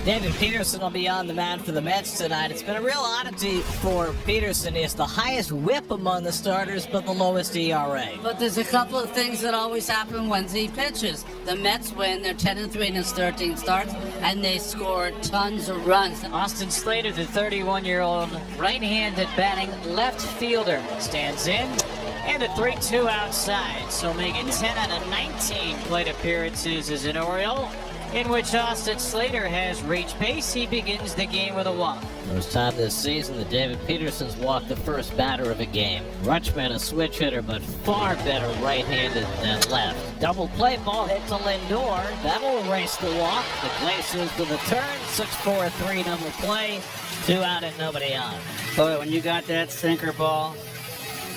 David Peterson will be on the mound for the Mets tonight. It's been a real oddity for Peterson. It's the highest whip among the starters, but the lowest ERA. But there's a couple of things that always happen when he pitches. The Mets win. They're 10-3 in his 13 starts, and they score tons of runs. Austin Slater, the 31-year-old right-handed batting left fielder, stands in. And a 3-2 outside, so making 10 out of 19 plate appearances as an Oriole, in which Austin Slater has reached pace. He begins the game with a walk. First time this season that David Peterson's walked the first batter of a game. Rutschman, a switch hitter, but far better right-handed than left. Double play ball hit to Lindor. That'll erase the walk. Iglesias to the turn. 6-4-3 double play. 2 out and nobody on. Boy, when you got that sinker ball,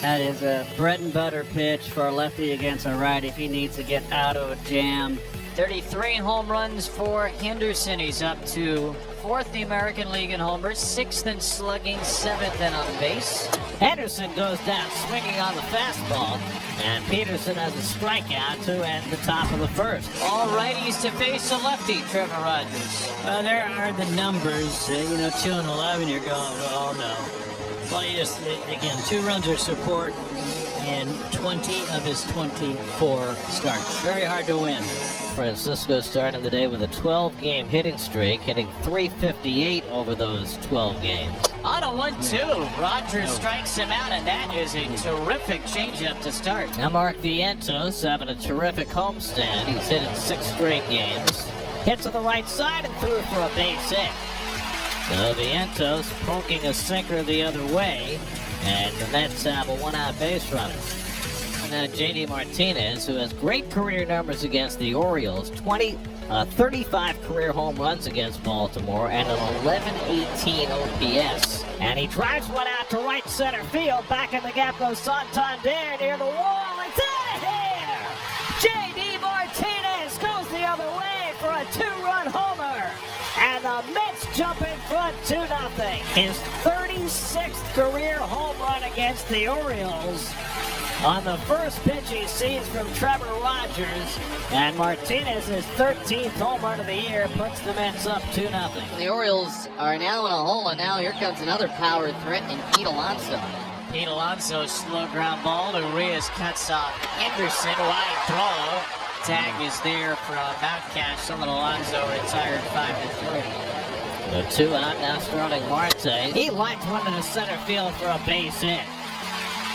that is a bread and butter pitch for a lefty against a righty if he needs to get out of a jam. 33 home runs for Henderson. He's up to 4th in the American League in homers, 6th in slugging, 7th in on base. Henderson goes down swinging on the fastball, and Peterson has a strikeout to end the top of the first. All righties to face a lefty, Trevor Rogers. There are the numbers, 2 and 11, you're going, oh no. Well, yes, again, 2 runs of support in 20 of his 24 starts. Very hard to win. Francisco starting the day with a 12-game hitting streak, hitting .358 over those 12 games. On a 1-2, Rogers strikes him out, and that is a terrific changeup to start. Now Mark Vientos having a terrific homestand. He's hit in 6 straight games. Hit to the right side and threw for a base hit. So Vientos poking a sinker the other way, and the Mets have a 1-out base runner. Now J.D. Martinez, who has great career numbers against the Orioles, 35 career home runs against Baltimore, and an 11-18 OPS. And he drives one out to right center field. Back in the gap goes Santander near the wall. It's out of here! J.D. Martinez goes the other way for a 2-run homer. And the Mets jump in front 2-0. His 36th career home run against the Orioles on the first pitch he sees from Trevor Rogers. And Martinez's 13th home run of the year puts the Mets up 2-0. The Orioles are now in a hole, and now here comes another power threat in Pete Alonso. Pete Alonso, slow ground ball. Urias cuts off Henderson. Wide throw. Tag is there from Mountcastle, Solon Alonso retired 5-3. The 2 out now starting Marte. He lines one to the center field for a base hit.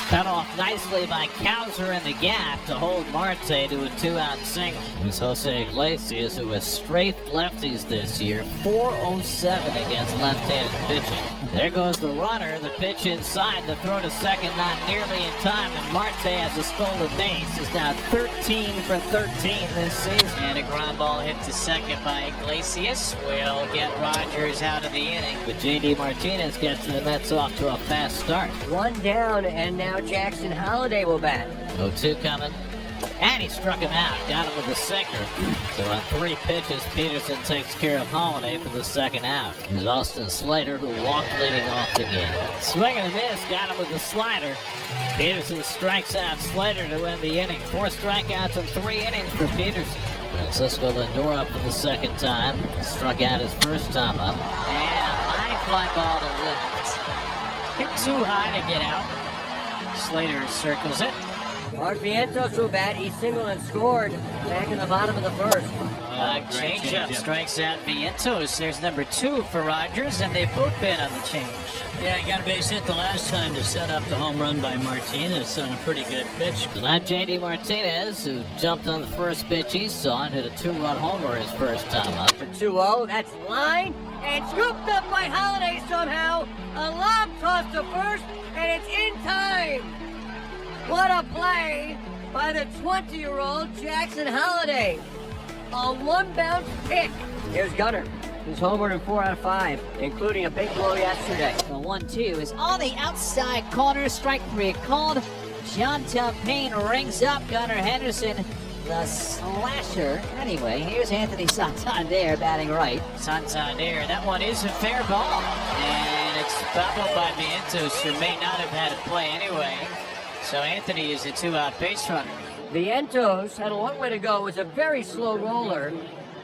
Cut off nicely by Cowser in the gap to hold Marte to a 2-out single. Here's Jose Iglesias, who has strafed lefties this year, .407 against left-handed pitching. There goes the runner, the pitch inside, the throw to second not nearly in time, and Marte has a stolen base. Is now 13 for 13 this season. And a ground ball hit to second by Iglesias will get Rogers out of the inning. But J.D. Martinez gets the Mets off to a fast start. 1 down, and now Jackson Holliday will bat. 0-2 coming. And he struck him out. Got him with the sinker. So on 3 pitches, Peterson takes care of Holliday for the second out. Here's Austin Slater, who walked leading off the game. Swing and a miss. Got him with the slider. Peterson strikes out Slater to end the inning. 4 strikeouts in 3 innings for Peterson. Francisco Lindor up for the second time. Struck out his first time up. And a high fly ball to left. Hit too high to get out. Slater circles it. Mark Vientos will bat. He singled and scored back in the bottom of the first. Change-up strikes out Vientos. There's number 2 for Rogers, and they've both been on the change. Yeah, he got a base hit the last time to set up the home run by Martinez on a pretty good pitch. So now J.D. Martinez, who jumped on the first pitch he saw and hit a 2-run homer his first time up. For 2-0, that's line, and scooped up by Holliday somehow. A lob toss to first, and it's in time. What a play by the 20-year-old Jackson Holliday. A 1-bounce pick. Here's Gunnar, who's homered in 4 out of 5, including a big blow yesterday. The 1-2 is on the outside corner. Strike 3 called. John Payne rings up Gunnar Henderson, the slasher. Anyway, here's Anthony Santander batting right. Santander, that one is a fair ball. And it's bobbled by Vientos, who may not have had a play anyway. So Anthony is a 2-out base runner. Vientos had a long way to go. It was a very slow roller.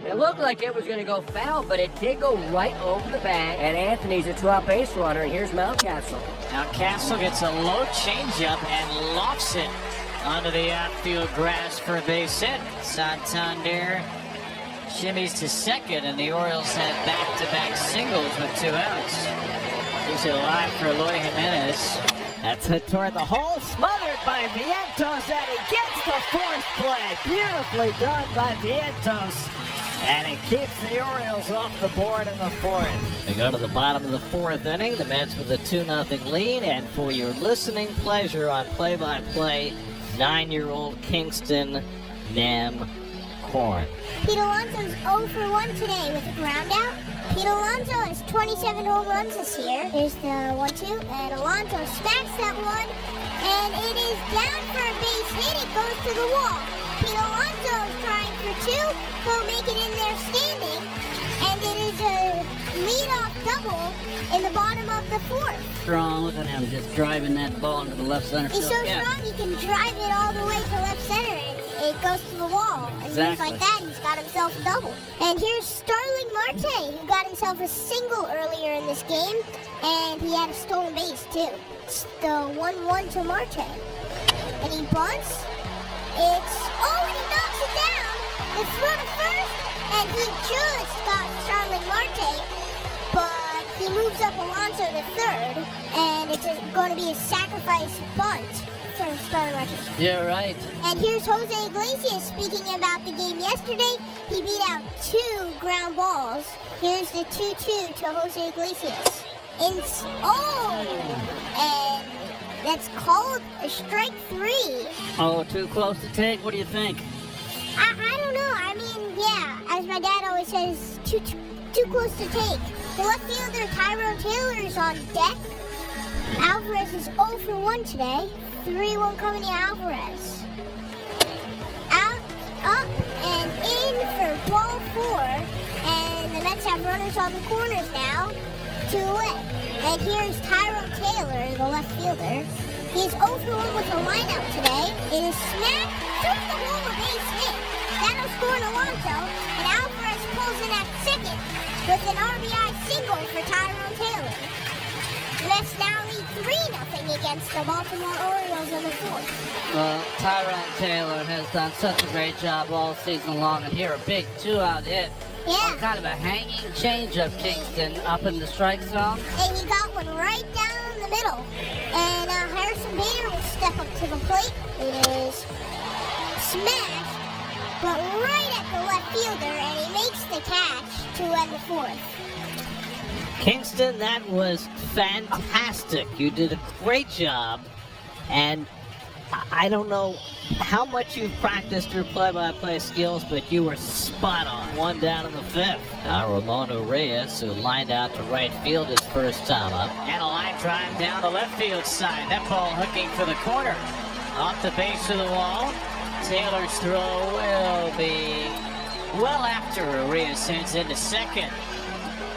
It looked like it was going to go foul, but it did go right over the bag. And Anthony's a 2-out base runner, and here's Mountcastle. Mountcastle gets a low changeup and lofts it onto the outfield grass for a base hit. Santander shimmies to second, and the Orioles had back-to-back singles with 2 outs. Gives it alive for Eloy Jimenez. That's hit toward the hole, smothered by Vientos, and he gets the 4th play. Beautifully done by Vientos. And he keeps the Orioles off the board in the 4th. We go to the bottom of the 4th inning. The Mets with a 2-0 lead. And for your listening pleasure on play-by-play, 9-year-old Kingston Nam Corn. Pete Alonso's 0 for 1 today with a ground out. Pete Alonso has 27 home runs this year. Here's the 1-2, and Alonso smacks that one, and it is down for a base hit. It goes to the wall. Pete Alonso is trying for 2. He'll make it in there standing, and it is a leadoff double in the bottom of the 4th. Strong, look at him just driving that ball into the left center He's field. so strong he can drive it all the way to left center, and it goes to the wall. And just Exactly. like that, he's got himself a double. And here's Starling Marte, who got himself a single earlier in this game, and he had a stolen base too. It's the 1-1 to Marte. And he bunts. And he knocks it down. The throw to first, and he just got Starling Marte, but he moves up Alonso to 3rd, and it's going to be a sacrifice bunt for Starling Marte. Yeah, right. And here's Jose Iglesias speaking about the game yesterday. He beat out 2 ground balls. Here's the 2-2 to Jose Iglesias. And that's called a strike 3. Oh, too close to take. What do you think? I don't know. I mean, yeah, as my dad always says, too close to take. The left fielder Tyrone Taylor is on deck. Alvarez is 0 for 1 today. 3-1 coming to Alvarez. Out, up, and in for ball 4. And the Mets have runners on the corners now. 2 away. And here's Tyrone Taylor, the left fielder. He is 0 for 1 with a lineup today. It is smacked through the hole, a base hit. That'll score an Alonso, and Alvarez pulls in at second with an RBI single for Tyrone Taylor. The Mets now lead 3-0 against the Baltimore Orioles in the 4th. Well, Tyrone Taylor has done such a great job all season long, and here a big 2-out hit. Yeah, Kind of a hanging changeup, Kingston, up in the strike zone. and he got one right down the middle. And Harrison Bader will step up to the plate. It is smashed, but right at the left fielder, and he makes the catch to end the 4th. Kingston, that was fantastic. You did a great job. And I don't know how much you've practiced your play-by-play skills, but you were spot on. 1 down in the 5th. Now Ramon Reyes, who lined out to right field his first time up. And a line drive down the left field side. That ball hooking for the corner. Off the base of the wall. Taylor's throw will be well after Reyes sends into second.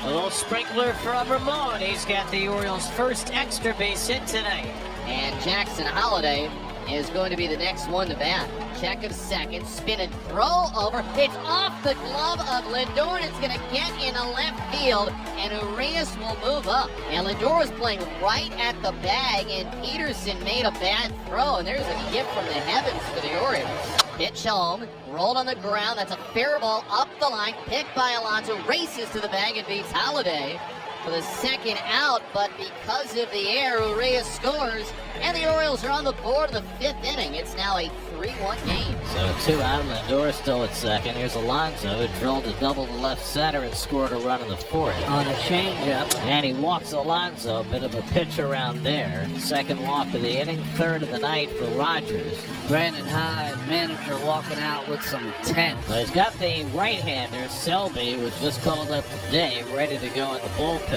A little sprinkler from Ramon. He's got the Orioles' first extra base hit tonight. And Jackson Holliday is going to be the next one to bat. Check of second, spin and throw over. It's off the glove of Lindor, and it's going to get into left field, and Urias will move up. And Lindor was playing right at the bag, and Peterson made a bad throw, and there's a gift from the heavens for the Orioles. Pitch home, rolled on the ground. That's a fair ball up the line, picked by Alonso, races to the bag and beats Holliday for the second out, but because of the air, Urias scores, and the Orioles are on the board of the 5th inning. It's now a 3-1 game. So 2 out, Lindor still at second. Here's Alonso, who drilled a double to left center and scored a run in the 4th. On a changeup. And he walks Alonso, a bit of a pitch around there. Second walk of the inning, 3rd of the night for Rogers. Brandon Hyde, manager, walking out with some intent. Well, he's got the right-hander, Selby, who was just called up today, ready to go in the bullpen.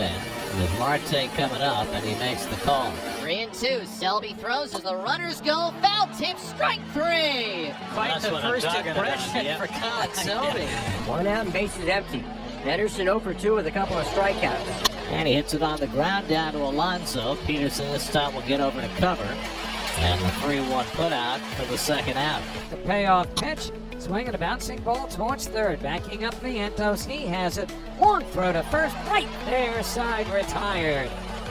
With Marte coming up, and he makes the call. 3-2. Selby throws as the runners go. Foul tip, strike 3. Quite That's the what I'm first talking about, impression yeah. for Colin Selby. 1 out and bases empty. Henderson 0 for 2 with a couple of strikeouts. And he hits it on the ground down to Alonso. Peterson this time will get over to cover. And the 3-1 put out for the second out. The payoff pitch. Swinging a bouncing ball towards third. Backing up Vientos. He has it. Long throw to first. Right there. Side retired.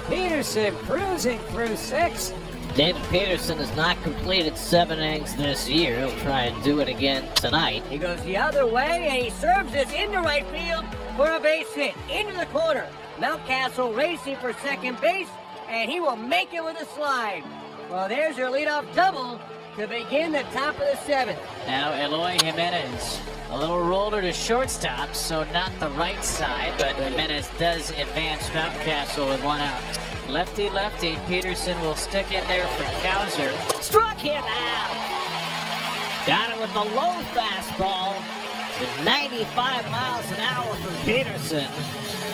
Peterson cruising through 6. David Peterson has not completed 7 innings this year. He'll try and do it again tonight. He goes the other way, and he serves this into right field for a base hit. Into the corner. Mountcastle racing for second base, and he will make it with a slide. Well, there's your leadoff double to begin the top of the 7th. Now Eloy Jimenez. A little roller to shortstop, so not the right side, but Jimenez does advance Mountcastle with 1 out. Lefty, Peterson will stick in there for Cowser. Struck him out. Got it with the low fastball. To 95 miles an hour from Peterson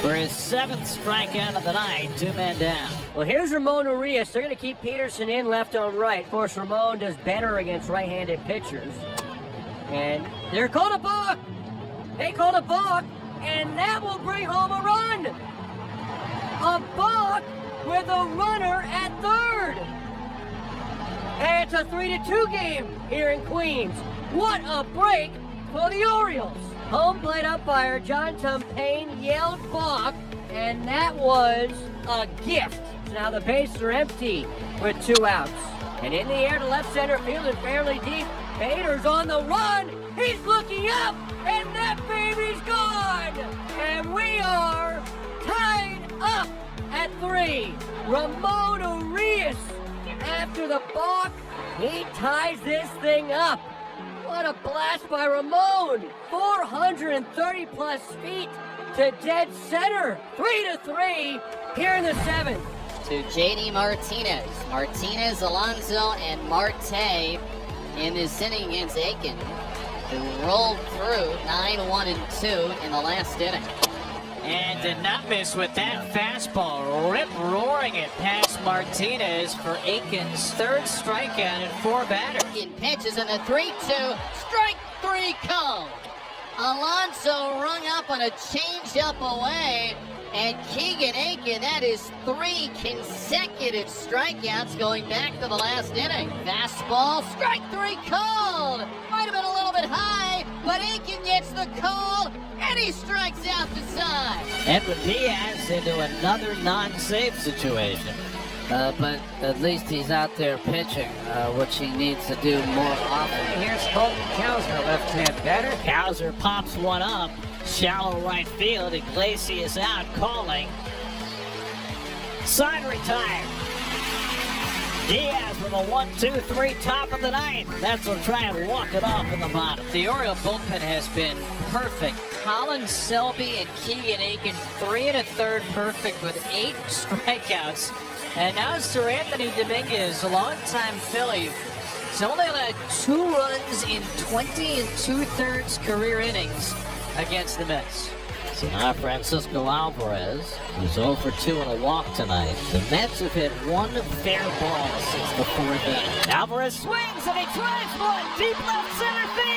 for his 7th strikeout of the night. 2 men down. Well, here's Ramon Urias. They're going to keep Peterson in left on right. Of course, Ramon does better against right-handed pitchers. And they're called a balk. They called a balk, and that will bring home a run. A balk with a runner at third. And it's a 3-2 game here in Queens. What a break for the Orioles. Home plate umpire John Tumpane yelled balk, and that was a gift. Now the bases are empty with 2 outs. And in the air to left center field and fairly deep. Bader's on the run. He's looking up, and that baby's gone. And we are tied up at 3. Ramon Urias, after the balk, he ties this thing up. What a blast by Ramon. 430 plus feet to dead center. 3-3 here in the 7th. To J.D. Martinez. Martinez, Alonso, and Marte in this inning against Aiken, who rolled through 9-1-2 in the last inning. And did not miss with that fastball. Rip-roaring it past Martinez for Aiken's 3rd strikeout and 4 batters. Aiken pitches in the 3-2. Strike 3 call. Alonso rung up on a change-up away. And Keegan Aiken, that is 3 consecutive strikeouts going back to the last inning. Fastball, strike 3 called. Might have been a little bit high, but Aiken gets the call, and he strikes out the side. Edwin Diaz into another non-save situation. But at least he's out there pitching, which he needs to do more often. Here's Colton Cowser, left-hand batter. Cowser pops one up. Shallow right field. Iglesias out calling. Side retired. Diaz with a 1-2-3 top of the 9th. That's will try and walk it off in the bottom. The Oriole bullpen has been perfect. Colin Selby and Keegan Aiken, 3 1/3 perfect with 8 strikeouts. And now Sir Anthony Dominguez, a longtime Philly. He's only allowed 2 runs in 20 2/3 career innings against the Mets. So now Francisco Alvarez, who's 0 for 2 and a walk tonight. The Mets have hit 1 fair ball since the 4th inning. Alvarez swings and he drives one deep left center field.